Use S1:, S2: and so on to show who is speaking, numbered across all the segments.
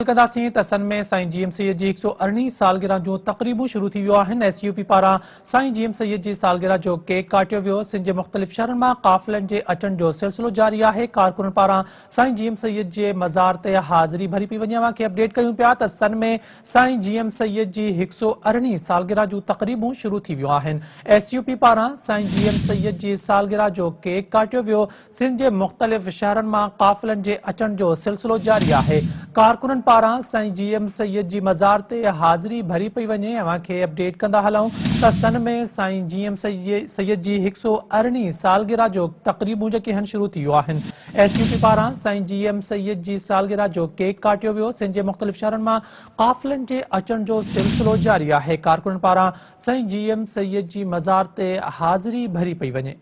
S1: कंदासीं त सन में साईं जीएम सैयद जी 118 सालगिरह जूं तक़रीबूं शुरू थी वियो आहिनि। एसयूपी पारां साईं जीएम सैयद जी सालगिरह जो केक काटियो वियो। सिंध जे मुख़्तलिफ़ शहरनि मां क़ाफ़िलनि जे अचण जो सिलसिलो जारी आहे। कारकुननि पारां साईं जीएम सैयद जे मज़ार ते हाज़िरी भरी पई वञे। अव्हांखे अपडेट कयूं पिया त सन में साईं जीएम सैयद जी 118 सालगिरह जूं तक़रीबूं शुरू थी वियूं आहिनि। एसयूपी पारां साईं जीएम सैयद जी सालगिरह जो केक काटियो वियो। सिंध जे मुख़्तलिफ़ शहरनि मां क़ाफ़िलनि जे अचण जो सिलसिलो जारी आहे। कारकुननि पारां साईं जीएम सैयद जी मज़ार ते हाज़िरी भरी पई वञे। अव्हांखे अपडेट कंदा हलूं त सन में साईं जीएम सैयद जी 118 सालगिरह जो तक़रीबूं जेके आहिनि शुरू थी वियूं आहिनि। एसयूपी पारां साईं जीएम सैयद जी सालगिरह जो केक काटियो वियो। सिंध जे मुख़्तलिफ़ शहरनि मां क़ाफ़िलनि जे अचण जो सिलसिलो जारी आहे। कारकुननि पारां साईं जीएम सैयद जी मज़ार ते हाज़िरी भरी पई वञे।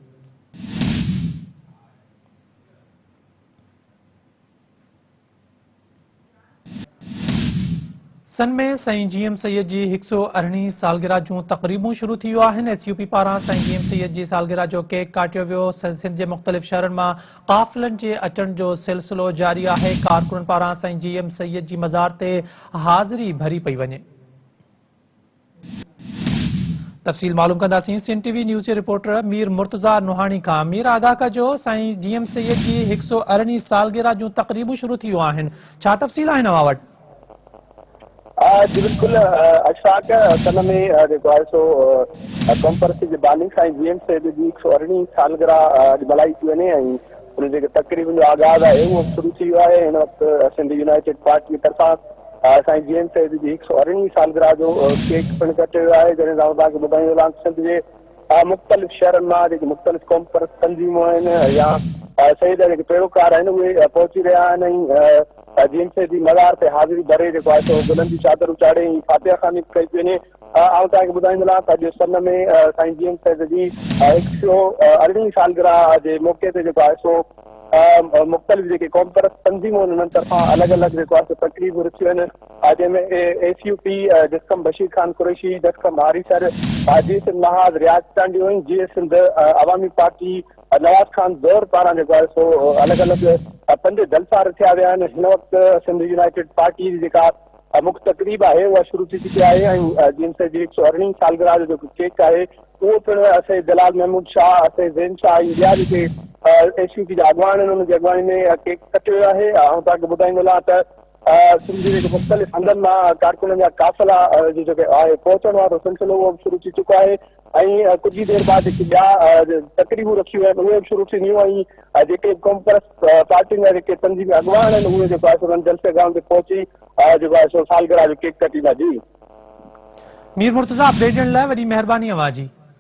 S1: सन में साईं जीएम सैयद जी 118 सालगिरह जूं तक़रीबूं शुरू थी वियूं आहिनि। एसयूपी पारां साईं जीएम सैयद जी सालगिरह जो केक काटियो वियो। सिंध जे मुख़्तलिफ़ शहरनि मां क़ाफ़िलनि जे अचण जो सिलसिलो जारी आहे। कारकुननि पारां साईं जीएम सैयद जी मज़ार ते हाज़िरी भरी पई वञे। तफ़सील मालूम कंदासीं सिंध टीवी न्यूज़ जे रिपोर्टर मीर मुर्तज़ा नुहानी खां। मीर आगाह कजो, साईं जीएम सैयद जी 118 सालगिरह जूं तक़रीबूं शुरू थी वियूं आहिनि, छा तफ़सील आहिनि अव्हां वटि?
S2: जी बिल्कुल अशफाक सन में जेको आहे सो कॉन्फ्रेंस जे बानी साईं जीएम सैयद जी 118 सालगिरह मल्हाई थी वञे ऐं उन जेके तक़रीबनि जो आगाज़ आहे उहो शुरू थी वियो आहे। हिन वक़्तु सिंध यूनाइटेड पार्टी जी तरफ़ां साईं जीएम सैयद जी 118 सालगिरह जो केक पिणु कटियो वियो आहे। जॾहिं तव्हांखे ॿुधाईंदो सिंध जे मुख़्तलिफ़ शहरनि मां जेके मुख़्तलिफ़ कॉन्फ्रेंस तंज़ीमूं आहिनि या सैयद जा जेके पैरोकार आहिनि उहे पहुची रहिया आहिनि ऐं जीएम सैयद जी मज़ार ते हाज़िरी भरे जेको आहे सो गुलनि जी चादर चाढ़े ऐं फातिहा ख़ानी कई थी वञे। आउं तव्हांखे ॿुधाईंदोमांव त अॼु सन में साईं जीएम सैयद जी 118 सालगिरह जे मौक़े ते जेको आहे सो मुख़्तलिफ़ जेके कॉन्फ्रेंस तंज़ीमूं आहिनि उन्हनि तरफ़ां अलॻि अलॻि जेको आहे सो तक़रीबूं रखियूं आहिनि जंहिंमें एसयूपी जस्कम बशीर ख़ान कुरैशी, जस्कम हारिसर, जीसिन महाज, रियाज टांडियूं, जीएस सिंध अवामी पार्टी नवाज़ खान ज़ोर पारां जेको आहे सो अलॻि अलॻि 5 जलसा रखिया विया आहिनि। हिन वक़्तु सिंध यूनाइटेड पार्टी जी जेका मुख्य तक़रीब आहे उहा शुरू थी चुकी आहे ऐं जीएम सैयद जी 118 सालगिरह जो जेको केक आहे उहो पिणु असांजे जलाल महमूद शाह, असांजे ज़ैन शाह इंडिया जेके एसयूपी जा अॻवान आहिनि उन्हनि जी अॻवानी में केक कटियो वियो आहे। ऐं तव्हांखे ॿुधाईंदो त सिंध जे जेके मुख़्तलिफ़ हंधनि मां कारकुननि जा काफ़िला जो जेके आहे पहुचण वारो सिलसिलो उहो बि शुरू थी चुको आहे ऐं कुझु ई देरि बाद जेके ॿिया तक़रीबूं रखियूं आहिनि उहे बि शुरू थींदियूं ऐं जेके कॉन्फ्रेंस पार्टियुनि जा जेके तंज़ीमी अॻवान आहिनि उहे जेको आहे सो उन्हनि जलसे गाह ते पहुची जेको आहे सो सालगिरह जो केक कटींदा। जी
S1: मीर मुर्तज़ा, अपडेट ॾियण लाइ वॾी महिरबानी अव्हां जी।